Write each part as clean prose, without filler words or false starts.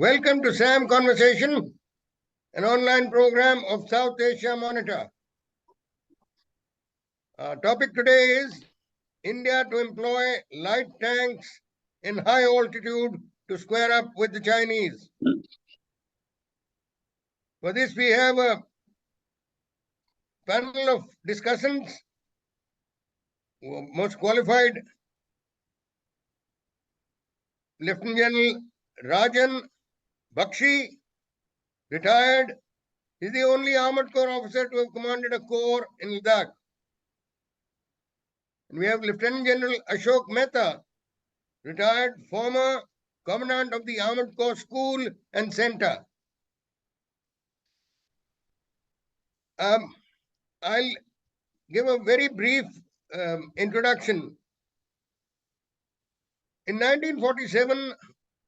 Welcome to SAM Conversation, an online program of South Asia Monitor. Our topic today is India to employ light tanks in high altitude to square up with the Chinese. For this, we have a panel of discussants, most qualified Lieutenant General Rajan Bakhshi, retired. He's the only Armoured Corps officer to have commanded a corps in Ladakh. And we have Lieutenant General Ashok Mehta, retired former Commandant of the Armoured Corps School and Center. I'll give a very brief introduction. In 1947,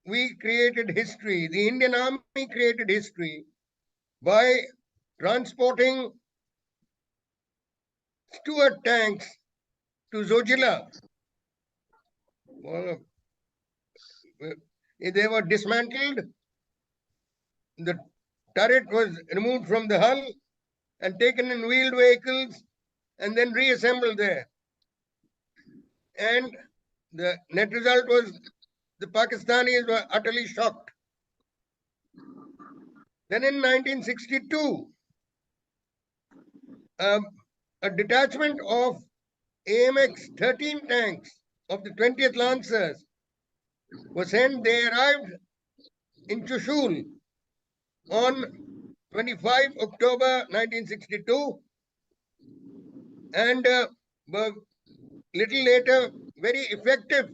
we created history. The Indian Army created history by transporting Stuart tanks to Zojila. They were dismantled. The turret was removed from the hull and taken in wheeled vehicles and then reassembled there. And the net result was the Pakistanis were utterly shocked. Then in 1962, a detachment of AMX-13 tanks of the 20th Lancers was sent. They arrived in Chushul on 25 October 1962 and were little later very effective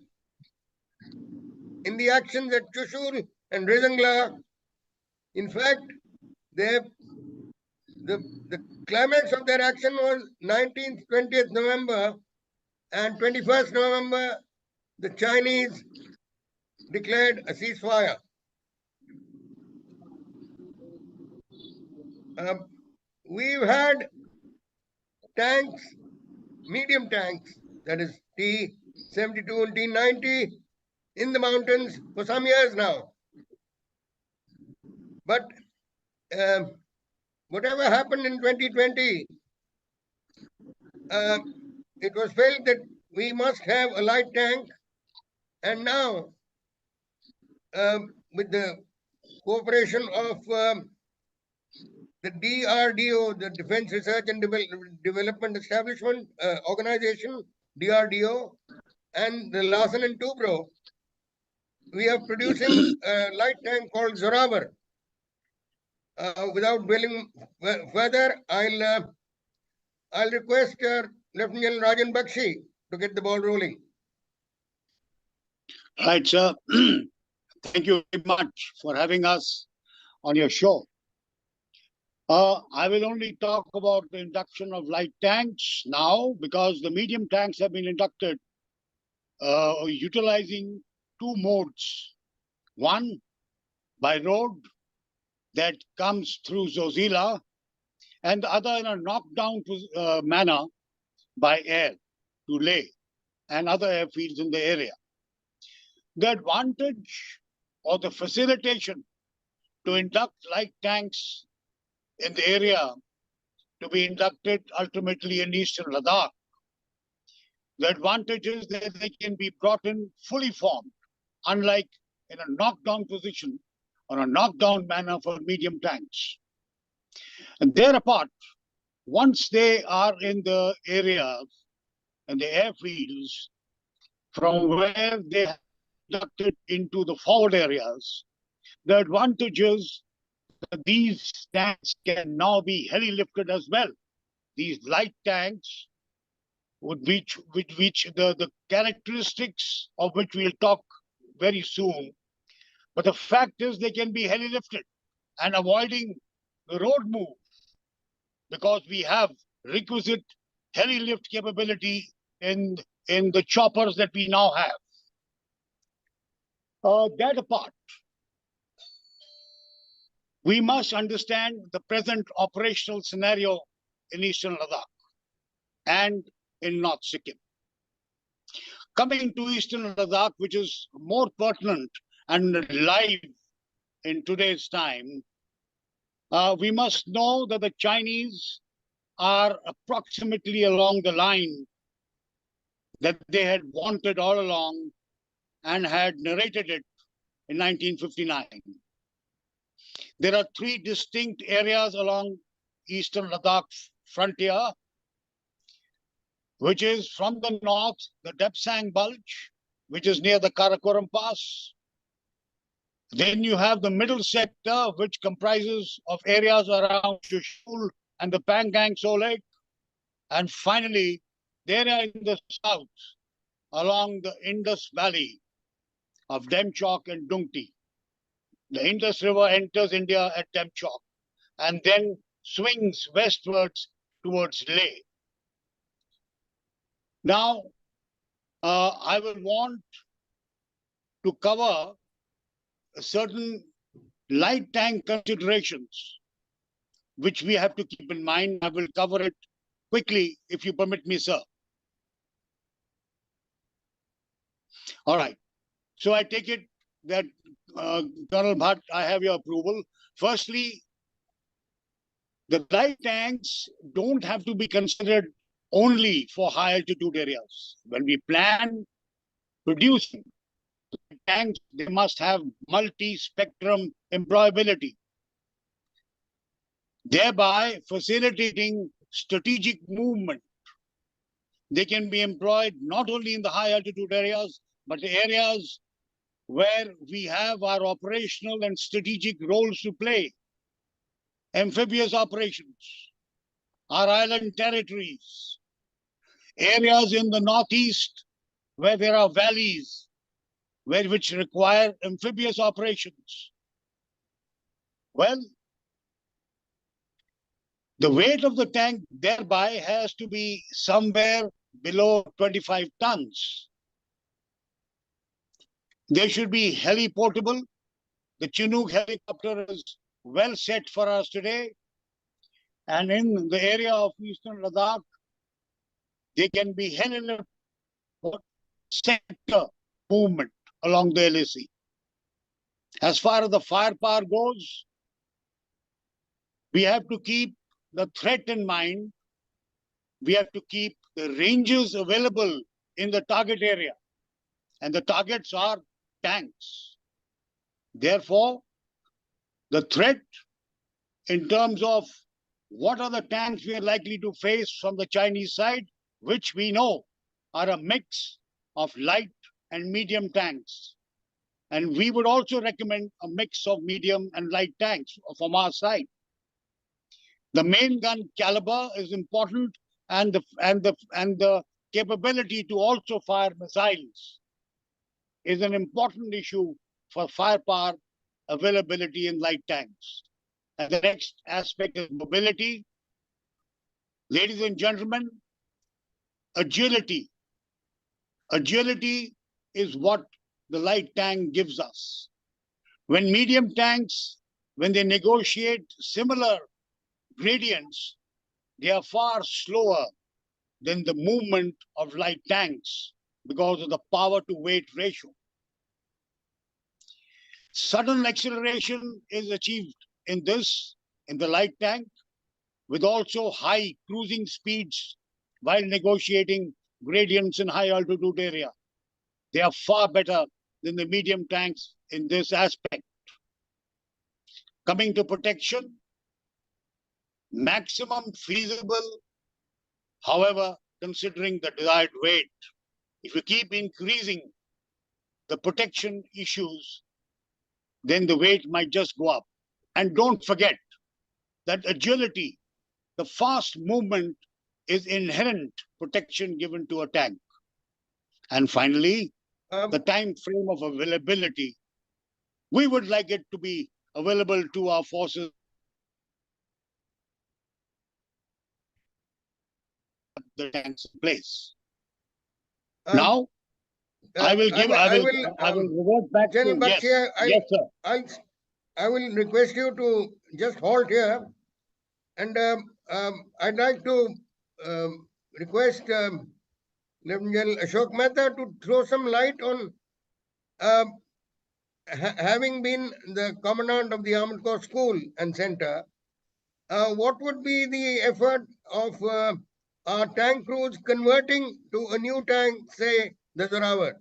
in the actions at Chushul and Rizangla. In fact, the climax of their action was 19th, 20th November, and 21st November, the Chinese declared a ceasefire. We've had tanks, medium tanks, that is T-72 and T-90 in the mountains for some years now. But whatever happened in 2020, it was felt that we must have a light tank. And now, with the cooperation of the DRDO, the Defense Research and Development Establishment Organization, DRDO, and the Larsen and Toubro, we are producing a light tank called Zorawar. Without dwelling further, I'll request Lieutenant General Rajan Bakhshi to get the ball rolling. Right, sir. Thank you very much for having us on your show. I will only talk about the induction of light tanks now because the medium tanks have been inducted utilizing two modes. One, by road that comes through Zojila, and the other in a knockdown manner by air to Leh and other airfields in the area. The advantage or the facilitation to induct light tanks in the area to be inducted ultimately in eastern Ladakh. The advantage is that they can be brought in fully formed, unlike in a knockdown position or a knockdown manner for medium tanks. And thereapart, once they are in the areas and the airfields from where they are inducted into the forward areas, the advantage is that these tanks can now be heli-lifted as well. These light tanks, with which the characteristics of which we'll talk very soon. But the fact is they can be heli-lifted and avoiding the road move because we have requisite heli-lift capability in the choppers that we now have. That apart, we must understand the present operational scenario in eastern Ladakh and in North Sikkim. Coming to eastern Ladakh, which is more pertinent and live in today's time, we must know that the Chinese are approximately along the line that they had wanted all along and had narrated it in 1959. There are three distinct areas along eastern Ladakh frontier, which is from the north, the Depsang Bulge, which is near the Karakoram Pass. Then you have the middle sector, which comprises of areas around Shushul and the Pangang So Lake. And finally, the area in the south, along the Indus Valley of Demchok and Dungti. The Indus River enters India at Demchok and then swings westwards towards Leh. Now, I will want to cover certain light tank considerations, which we have to keep in mind. I will cover it quickly, if you permit me, sir. All right. So I take it that, Colonel Bhat, I have your approval. Firstly, the light tanks don't have to be considered only for high altitude areas. When we plan producing tanks, they must have multi-spectrum employability, thereby facilitating strategic movement. They can be employed not only in the high altitude areas, but the areas where we have our operational and strategic roles to play. Amphibious operations, our island territories, areas in the northeast where there are valleys, which require amphibious operations. Well, the weight of the tank thereby has to be somewhere below 25 tons. They should be heli-portable. The Chinook helicopter is well set for us today. And in the area of eastern Ladakh, they can be heli for sector movement along the LAC. As far as the firepower goes, we have to keep the threat in mind. We have to keep the ranges available in the target area. And the targets are tanks. Therefore, the threat in terms of what are the tanks we are likely to face from the Chinese side, which we know are a mix of light and medium tanks. And we would also recommend a mix of medium and light tanks from our side. The main gun caliber is important, and the capability to also fire missiles is an important issue for firepower availability in light tanks. And the next aspect is mobility. Ladies and gentlemen, agility. Agility is what the light tank gives us. When medium tanks, when they negotiate similar gradients, they are far slower than the movement of light tanks because of the power to weight ratio. Sudden acceleration is achieved in the light tank, with also high cruising speeds while negotiating gradients in high altitude area. They are far better than the medium tanks in this aspect. Coming to protection, maximum feasible, however, considering the desired weight. If you keep increasing the protection issues, then the weight might just go up. And don't forget that agility, the fast movement, is inherent protection given to a tank. And finally, the time frame of availability. We would like it to be available to our forces the tanks in place. Now, I will revert back Gen to Bakhshi, yes, sir. I will request you to just halt here, and I'd like to request Lieutenant General Ashok Mehta to throw some light on having been the commandant of the Armored Corps School and Center, what would be the effort of our tank crews converting to a new tank, say the Zorawar?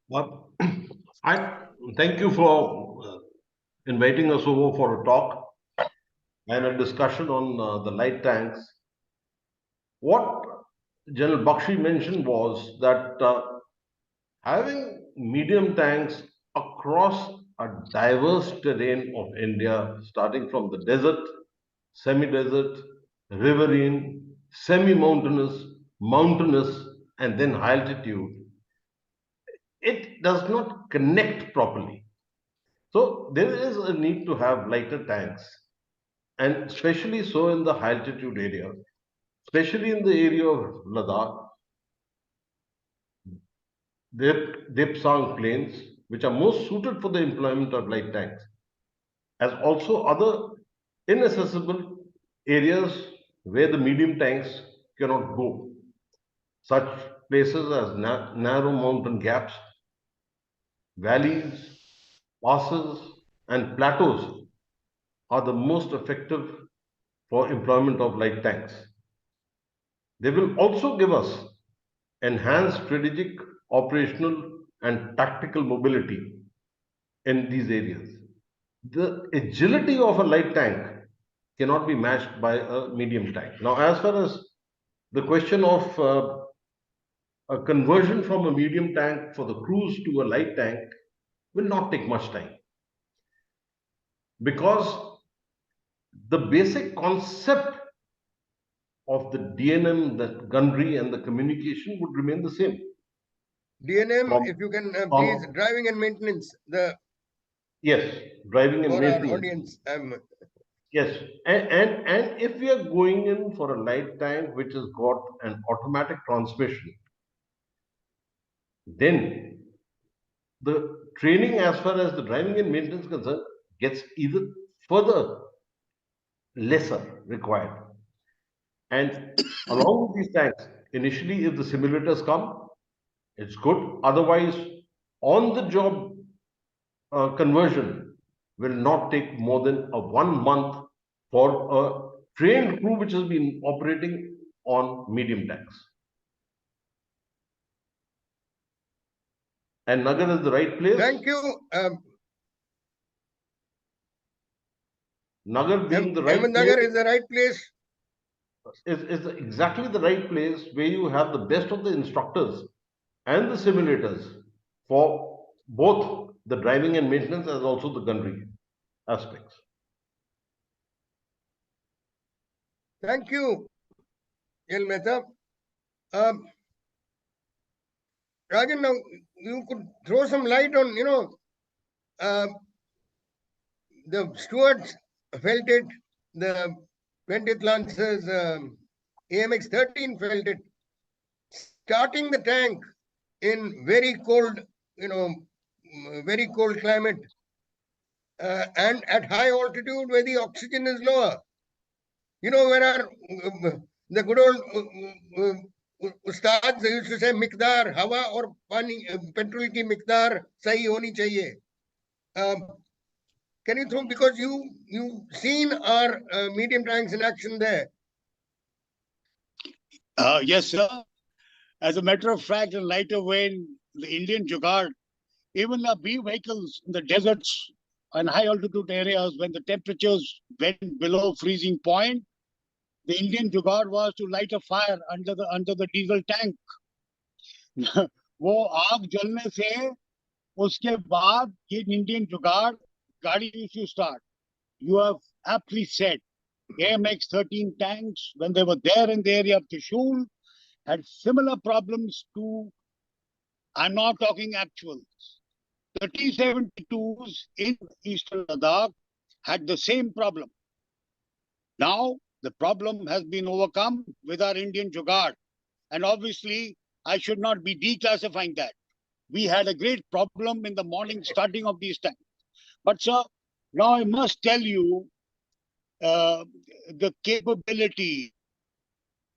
Well, I thank you for inviting us over for a talk and a discussion on the light tanks. What General Bakshi mentioned was that having medium tanks across a diverse terrain of India, starting from the desert, semi-desert, riverine, semi-mountainous, mountainous, and then high altitude, it does not connect properly. So there is a need to have lighter tanks, and especially so in the high altitude area, especially in the area of Ladakh, Dipsang plains, which are most suited for the employment of light tanks, as also other inaccessible areas where the medium tanks cannot go. Such places as narrow mountain gaps, valleys, passes, and plateaus are the most effective for employment of light tanks. They will also give us enhanced strategic, operational, and tactical mobility in these areas. The agility of a light tank cannot be matched by a medium tank. Now, as far as the question of a conversion from a medium tank for the crews to a light tank will not take much time, because the basic concept of the DNM, the gunnery, and the communication would remain the same. DNM, From, if you can please, from driving and maintenance, yes, driving and for our maintenance. audience. Yes, and if we are going in for a light tank which has got an automatic transmission, then the training as far as the driving and maintenance is concerned gets either further lesser required. And along with these tanks, initially, if the simulators come, it's good. Otherwise, on the job conversion will not take more than a 1 month for a trained crew which has been operating on medium tanks. And Nagar is the right place. Thank you. Nagar being the right Ahmednagar place is the right place. is exactly the right place where you have the best of the instructors and the simulators for both the driving and maintenance as also the gunnery aspects. Thank you, General Mehta. Um, Rajan, now you could throw some light on, uh, the stewards felt it, the 20th Lancers, AMX 13 felt it. Starting the tank in very cold, very cold climate, and at high altitude where the oxygen is lower. Where our the good old ustads used to say, मिकदार हवा और पानी petrol की मिकदार सही होनी चाहिए. Can you throw, because you've seen our medium tanks in action there? Yes, sir. As a matter of fact, in lighter vein, the Indian Jugaad, even the B vehicles in the deserts and high altitude areas, when the temperatures went below freezing point, the Indian Jugaad was to light a fire under the diesel tank. वो आग जलने से उसके बाद ये Indian जुगाड़ गाड़ी used to start. You have aptly said, AMX 13 tanks, when they were there in the area of Trishul, had similar problems to, I'm not talking actuals. The T-72s in eastern Ladakh had the same problem. Now, the problem has been overcome with our Indian Jugaad. And obviously, I should not be declassifying that. We had a great problem in the morning starting of these tanks. But sir, now I must tell you the capability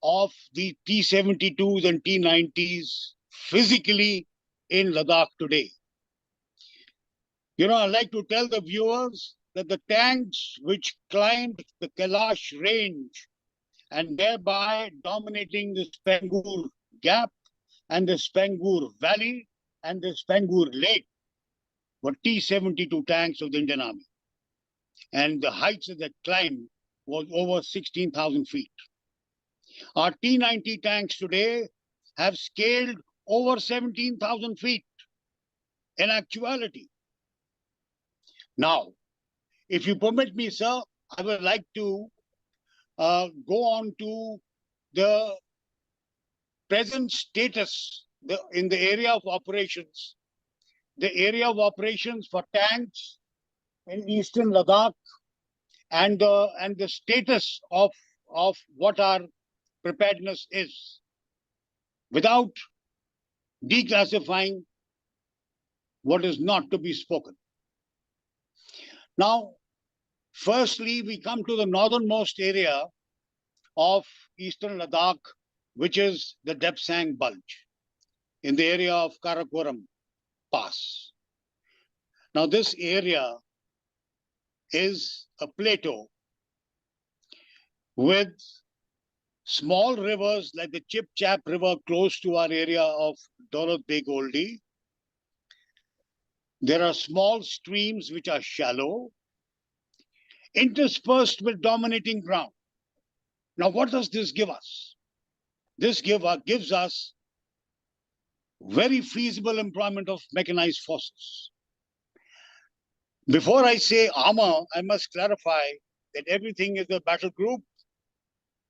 of the T-72s and T-90s physically in Ladakh today. I'd like to tell the viewers that the tanks which climbed the Kailash range and thereby dominating the Spangur Gap and the Spangur Valley and the Spangur Lake were T-72 tanks of the Indian Army. And the heights of that climb was over 16,000 feet. Our T-90 tanks today have scaled over 17,000 feet in actuality. Now, if you permit me, sir, I would like to go on to the present status in the area of operations. The area of operations for tanks in eastern Ladakh and the status of what our preparedness is, without declassifying what is not to be spoken. Now, firstly, we come to the northernmost area of eastern Ladakh, which is the Depsang Bulge in the area of Karakoram Pass. Now, this area is a plateau with small rivers like the Chip Chap River close to our area of Daulat Beg Oldi. There are small streams which are shallow, interspersed with dominating ground. Now, what does this give us? This gives us very feasible employment of mechanized forces. Before I say armor, I must clarify that everything is a battle group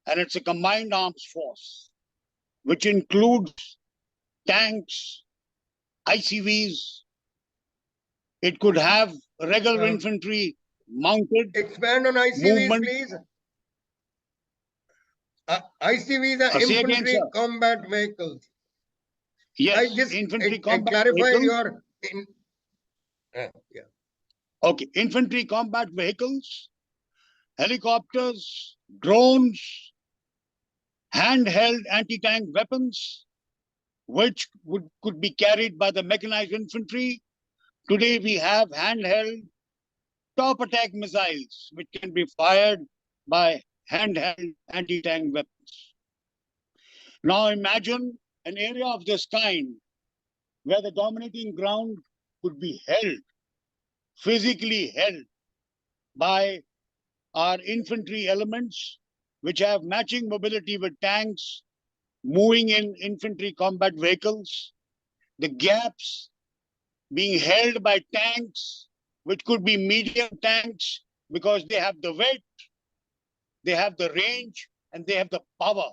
and it's a combined arms force, which includes tanks, ICVs. It could have regular infantry mounted. Expand on ICVs, movement. please. ICVs are infantry combat vehicles. Yes, infantry combat clarify vehicles. Yeah. Okay, infantry combat vehicles, helicopters, drones, handheld anti-tank weapons, which could be carried by the mechanized infantry. Today we have handheld top attack missiles, which can be fired by handheld anti-tank weapons. Now imagine an area of this kind where the dominating ground could be held, physically held by our infantry elements, which have matching mobility with tanks, moving in infantry combat vehicles, the gaps being held by tanks, which could be medium tanks because they have the weight, they have the range, and they have the power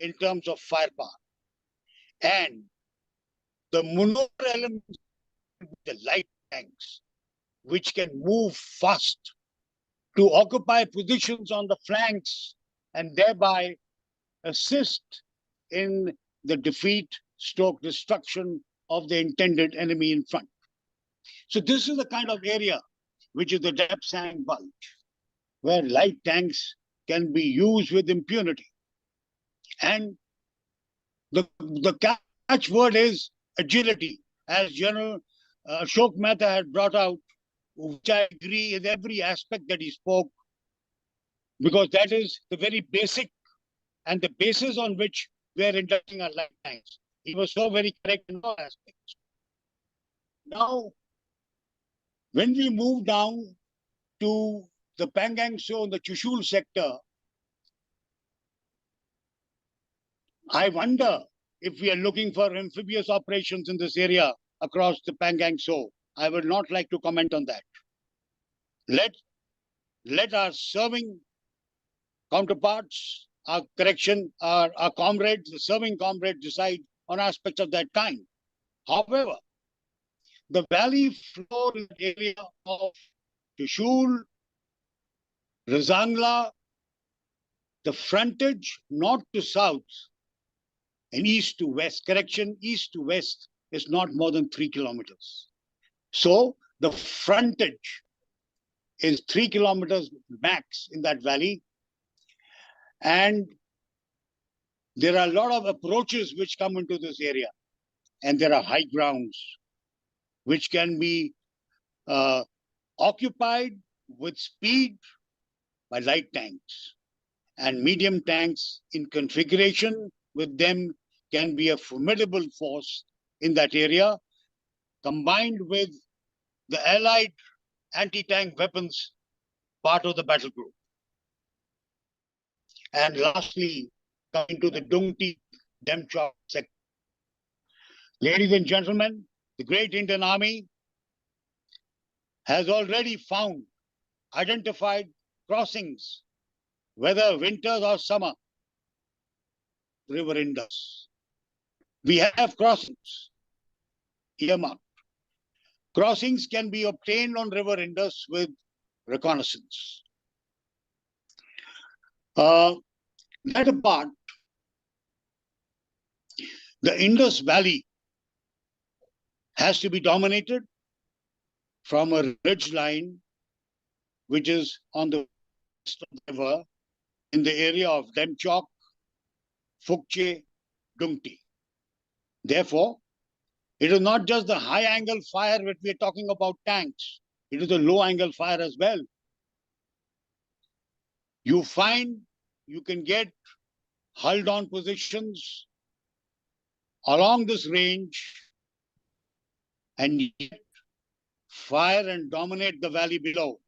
in terms of firepower. And the maneuver elements, the light tanks, which can move fast to occupy positions on the flanks and thereby assist in the defeat / destruction of the intended enemy in front. So this is the kind of area which is the Depsang Bulge, where light tanks can be used with impunity. And the catchword is agility, as General Ashok Mehta had brought out, which I agree in every aspect that he spoke, because that is the very basic and the basis on which we are inducting our light tanks. He was so very correct in all aspects. Now, when we move down to the Pangang So and the Chushul sector, I wonder if we are looking for amphibious operations in this area across the Pangang So. I would not like to comment on that. Let our serving counterparts, our comrades, the serving comrades decide on aspects of that kind. However, the valley floor area of Chushul, Razangla, the frontage north to south and east to west, east to west is not more than 3 kilometers. So the frontage is 3 kilometers max in that valley. And there are a lot of approaches which come into this area. and there are high grounds which can be occupied with speed by light tanks. And medium tanks in configuration with them can be a formidable force in that area, combined with the allied anti-tank weapons part of the battle group. And lastly, coming to the Dungti Demchok sector. Ladies and gentlemen, the great Indian Army has already found, identified crossings, whether winters or summer, River Indus. We have crossings earmarked. Crossings can be obtained on River Indus with reconnaissance. That apart, the Indus Valley has to be dominated from a ridge line which is on the west of the river in the area of Demchok, Phukche, Dungti. Therefore, it is not just the high angle fire that we are talking about tanks. It is the low angle fire as well. You find you can get hull down positions along this range and yet fire and dominate the valley below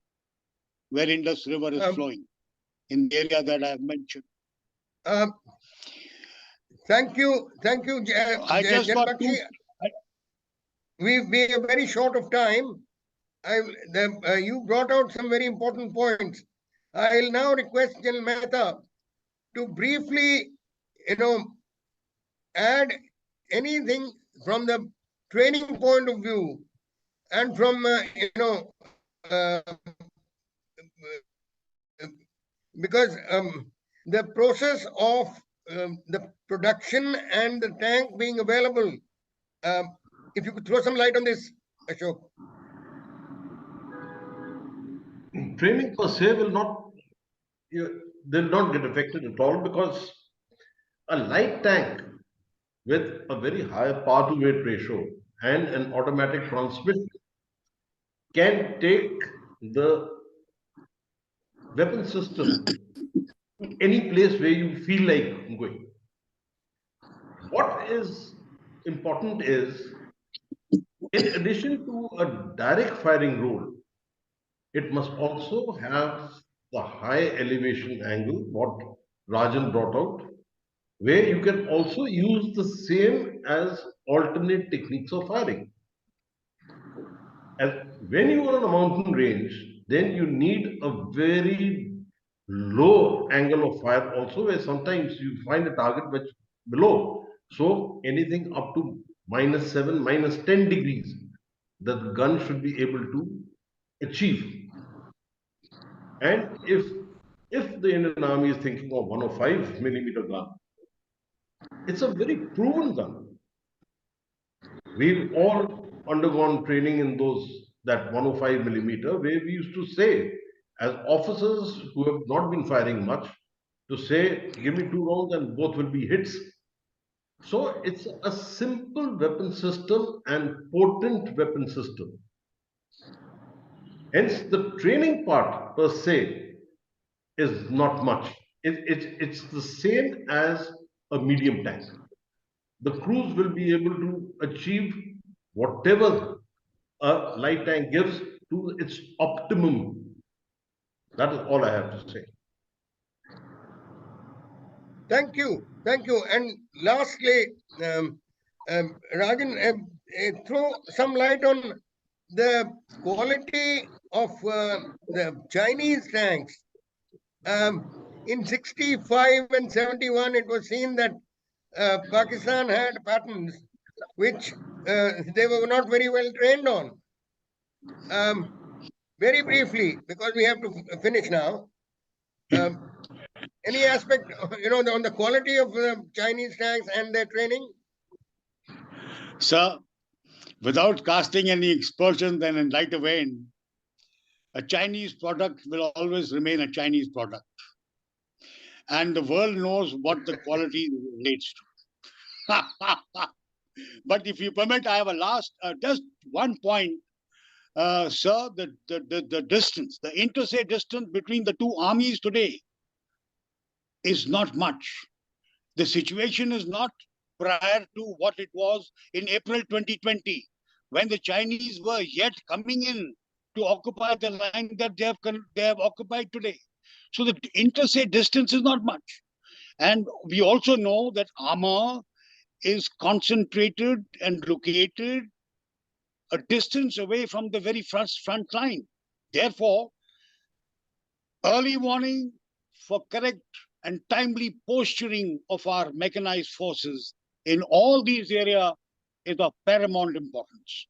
where Indus River is flowing in the area that I have mentioned. Thank you, Gen Bakhshi. We are very short of time. You brought out some very important points. I'll now request Gen Mehta to briefly, add anything from the training point of view and from, because the process of the production and the tank being available, if you could throw some light on this, Ashok. Training per se will not, they'll not get affected at all, because a light tank with a very high power to weight ratio and an automatic transmission can take the weapon system to any place where you feel like going. What is important is, in addition to a direct firing role, it must also have the high elevation angle, what Rajan brought out, where you can also use the same as alternate techniques of firing. And when you are on a mountain range, then you need a very low angle of fire also, where sometimes you find a target which below. So anything up to -7, -10 degrees, the gun should be able to achieve. And if the Indian Army is thinking of 105mm gun, it's a very proven gun. We've all undergone training in that 105mm, where we used to say, as officers who have not been firing much, to say, give me 2 rounds and both will be hits. So it's a simple weapon system and potent weapon system. Hence, the training part per se is not much. It's the same as a medium tank. The crews will be able to achieve whatever a light tank gives to its optimum. That is all I have to say. Thank you. And lastly, Rajan, throw some light on the quality of the Chinese tanks. In 65 and 71, it was seen that Pakistan had patterns which they were not very well trained on. Very briefly, because we have to finish now. Any aspect, on the quality of the Chinese tanks and their training? Sir, without casting any aspersions and in light of vein, a Chinese product will always remain a Chinese product. And the world knows what the quality relates to. But if you permit, I have a last, just one point, sir. The distance, the interstate distance between the two armies today is not much. The situation is not prior to what it was in April 2020, when the Chinese were yet coming in to occupy the line that they have occupied today. So the interstate distance is not much. And we also know that armor is concentrated and located a distance away from the very front line. Therefore, early warning for correct and timely posturing of our mechanized forces in all these areas is of paramount importance.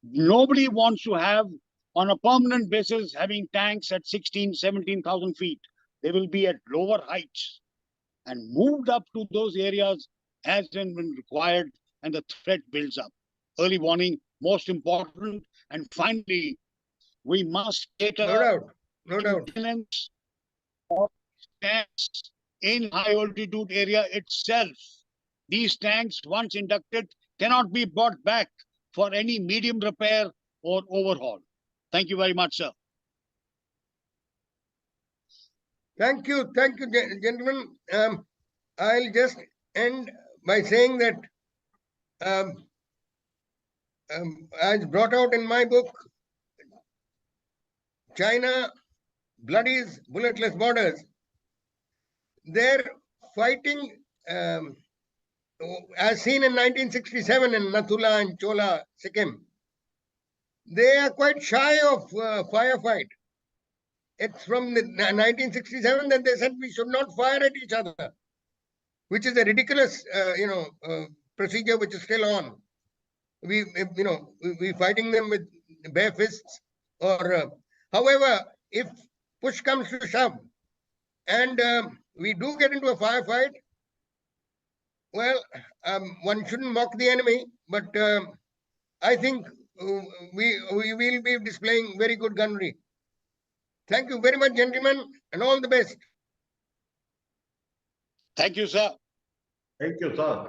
Nobody wants to have, on a permanent basis, having tanks at 16, 17,000 feet. They will be at lower heights and moved up to those areas as and when required, and the threat builds up. Early warning, most important. And finally, we must cater No doubt. maintenance of tanks in high altitude area itself. These tanks, once inducted, cannot be brought back for any medium repair or overhaul. Thank you very much, sir. Thank you, gentlemen. I'll just end by saying that, as brought out in my book, China bloodies bulletless borders. They're fighting, as seen in 1967 in Nathula and Chola, Sikkim. They are quite shy of firefight. It's from the 1967 that they said we should not fire at each other, which is a ridiculous, procedure which is still on. We fighting them with bare fists, or however, if push comes to shove, and we do get into a firefight, well, one shouldn't mock the enemy, but I think we will be displaying very good gunnery. Thank you very much, gentlemen, and all the best. Thank you, sir. Thank you, sir.